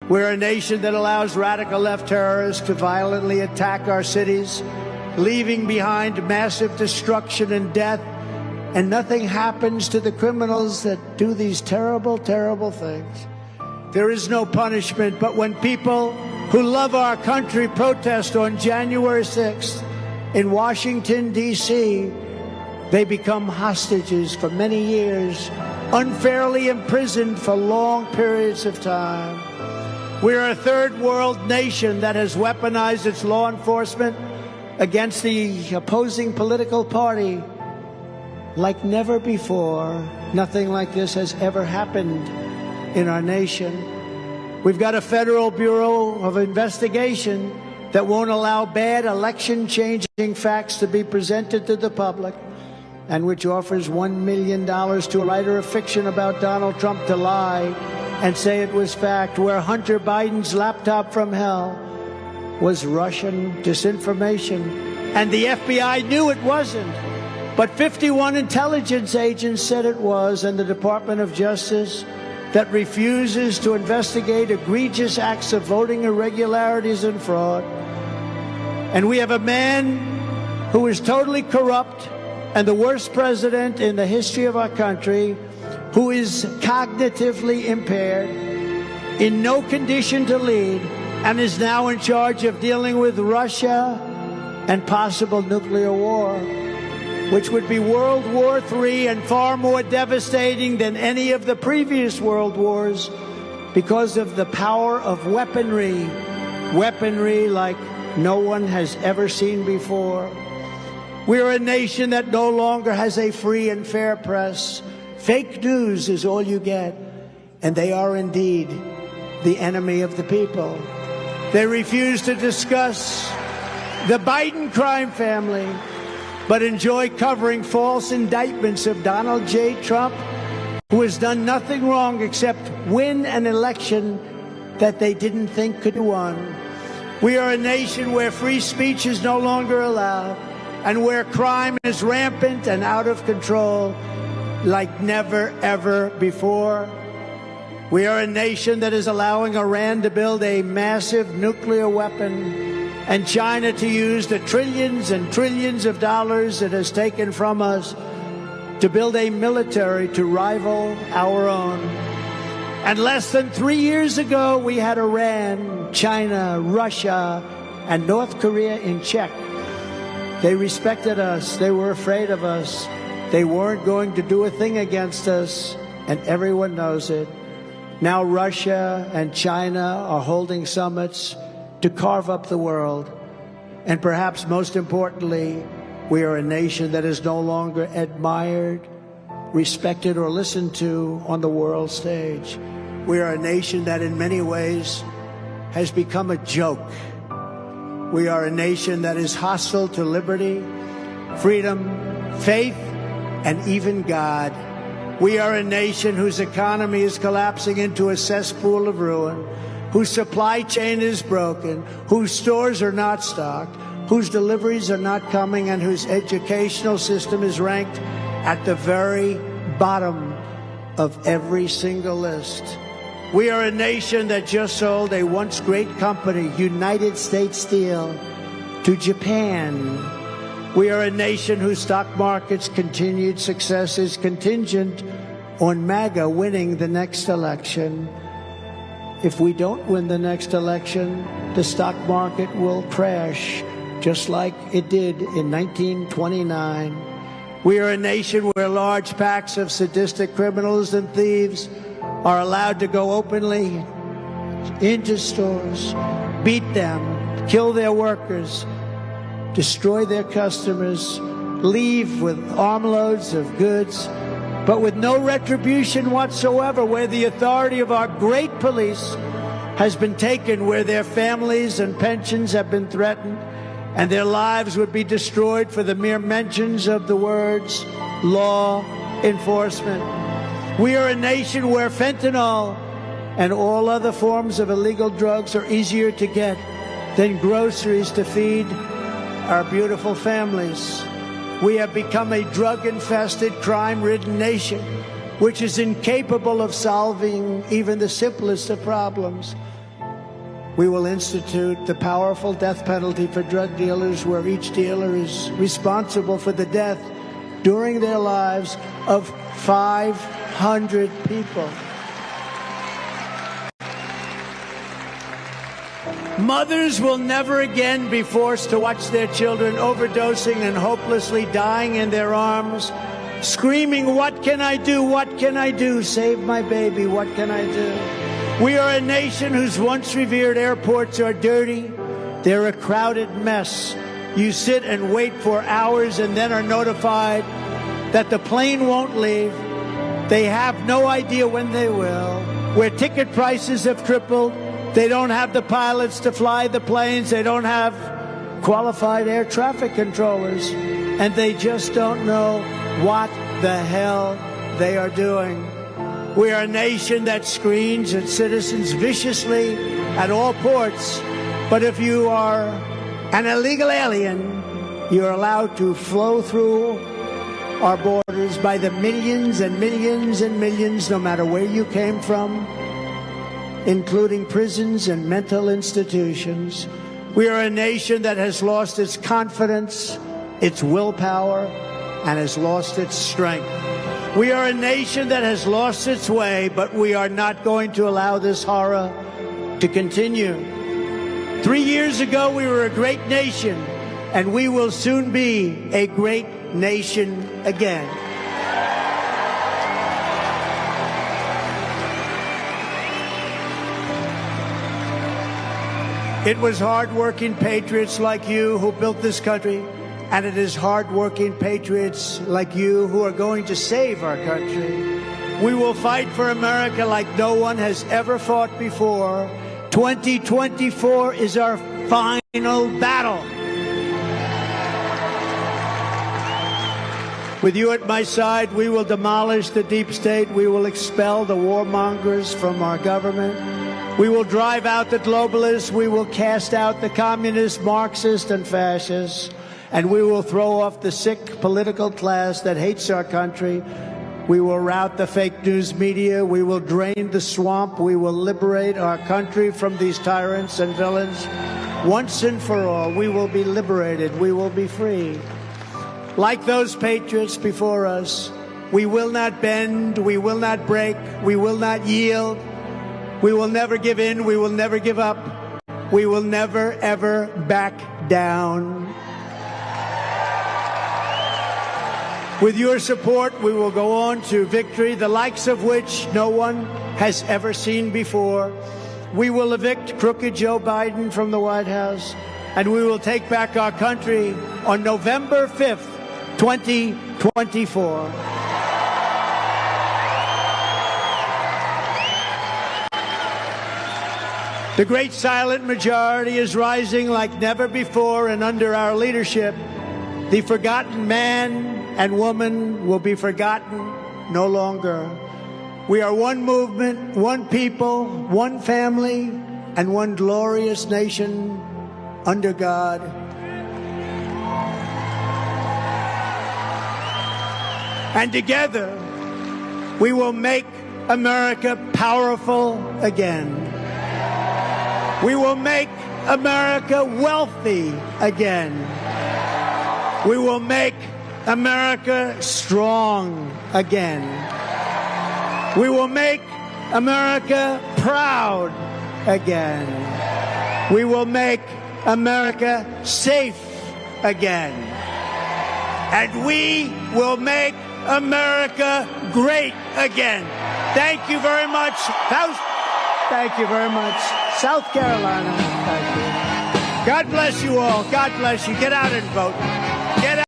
We're a nation that allows radical left terrorists to violently attack our cities, leaving behind massive destruction and death, and nothing happens to the criminals that do these terrible, terrible things. There is no punishment, but when people who love our country protest on January 6th in Washington, D.C., they become hostages for many years, unfairly imprisoned for long periods of time. We're a third world nation that has weaponized its law enforcement against the opposing political party like never before. Nothing like this has ever happened in our nation. We've got a Federal Bureau of Investigation that won't allow bad election-changing facts to be presented to the public, and which offers $1 million to a writer of fiction about Donald Trump to lie and say it was fact, where Hunter Biden's laptop from hell was Russian disinformation. And the FBI knew it wasn't, but 51 intelligence agents said it was, and the Department of Justice that refuses to investigate egregious acts of voting irregularities and fraud. And we have a man who is totally corrupt and the worst president in the history of our country, who is cognitively impaired, in no condition to lead, and is now in charge of dealing with Russia and possible nuclear war, which would be World War III and far more devastating than any of the previous world wars because of the power of weaponry like no one has ever seen before. We're a nation that no longer has a free and fair press. Fake news is all you get, and they are indeed the enemy of the people. They refuse to discuss the Biden crime family, but enjoy covering false indictments of Donald J. Trump, who has done nothing wrong except win an election that they didn't think could be won. We are a nation where free speech is no longer allowed, and where crime is rampant and out of control like never, ever before. We are a nation that is allowing Iran to build a massive nuclear weapon and China to use the trillions and trillions of dollars it has taken from us to build a military to rival our own. And less than 3 years ago, we had Iran, China, Russia, and North Korea in check. They respected us. They were afraid of us. They weren't going to do a thing against us, and everyone knows it. Now Russia and China are holding summits to carve up the world. And perhaps most importantly, we are a nation that is no longer admired, respected, or listened to on the world stage. We are a nation that in many ways has become a joke. We are a nation that is hostile to liberty, freedom, faith, and even God. We are a nation whose economy is collapsing into a cesspool of ruin, whose supply chain is broken, whose stores are not stocked, whose deliveries are not coming, and whose educational system is ranked at the very bottom of every single list. We are a nation that just sold a once great company, United States Steel, to Japan. We are a nation whose stock market's continued success is contingent on MAGA winning the next election. If we don't win the next election, the stock market will crash, just like it did in 1929. We are a nation where large packs of sadistic criminals and thieves are allowed to go openly into stores, beat them, kill their workers, destroy their customers, leave with armloads of goods, but with no retribution whatsoever, where the authority of our great police has been taken, where their families and pensions have been threatened, and their lives would be destroyed for the mere mentions of the words law enforcement. We are a nation where fentanyl and all other forms of illegal drugs are easier to get than groceries to feed our beautiful families. We have become a drug-infested, crime-ridden nation, which is incapable of solving even the simplest of problems. We will institute the powerful death penalty for drug dealers, where each dealer is responsible for the death during their lives of 500 people. Mothers will never again be forced to watch their children overdosing and hopelessly dying in their arms, screaming, "What can I do? What can I do? Save my baby, what can I do?" We are a nation whose once revered airports are dirty. They're a crowded mess. You sit and wait for hours and then are notified that the plane won't leave. They have no idea when they will. Where ticket prices have tripled, they don't have the pilots to fly the planes. They don't have qualified air traffic controllers. And they just don't know what the hell they are doing. We are a nation that screens its citizens viciously at all ports. But if you are an illegal alien, you're allowed to flow through our borders by the millions and millions and millions, no matter where you came from, including prisons and mental institutions. We are a nation that has lost its confidence, its willpower, and has lost its strength. We are a nation that has lost its way, but we are not going to allow this horror to continue. 3 years ago, we were a great nation, and we will soon be a great nation again. It was hard-working patriots like you who built this country, and it is hard-working patriots like you who are going to save our country. We will fight for America like no one has ever fought before. 2024 is our final battle. With you at my side, we will demolish the deep state. We will expel the warmongers from our government. We will drive out the globalists. We will cast out the communists, Marxists, and fascists. And we will throw off the sick political class that hates our country. We will rout the fake news media. We will drain the swamp. We will liberate our country from these tyrants and villains. Once and for all, we will be liberated. We will be free. Like those patriots before us, we will not bend. We will not break. We will not yield. We will never give in. We will never give up. We will never, ever back down. With your support, we will go on to victory, the likes of which no one has ever seen before. We will evict crooked Joe Biden from the White House, and we will take back our country on November 5th, 2024. The great silent majority is rising like never before, and under our leadership, the forgotten man and woman will be forgotten no longer. We are one movement, one people, one family, and one glorious nation under God. And together, we will make America powerful again. We will make America wealthy again. We will make America strong again. We will make America proud again. We will make America safe again. And we will make America great again. Thank you very much. Thank you very much. South Carolina. Thank you. God bless you all. God bless you. Get out and vote.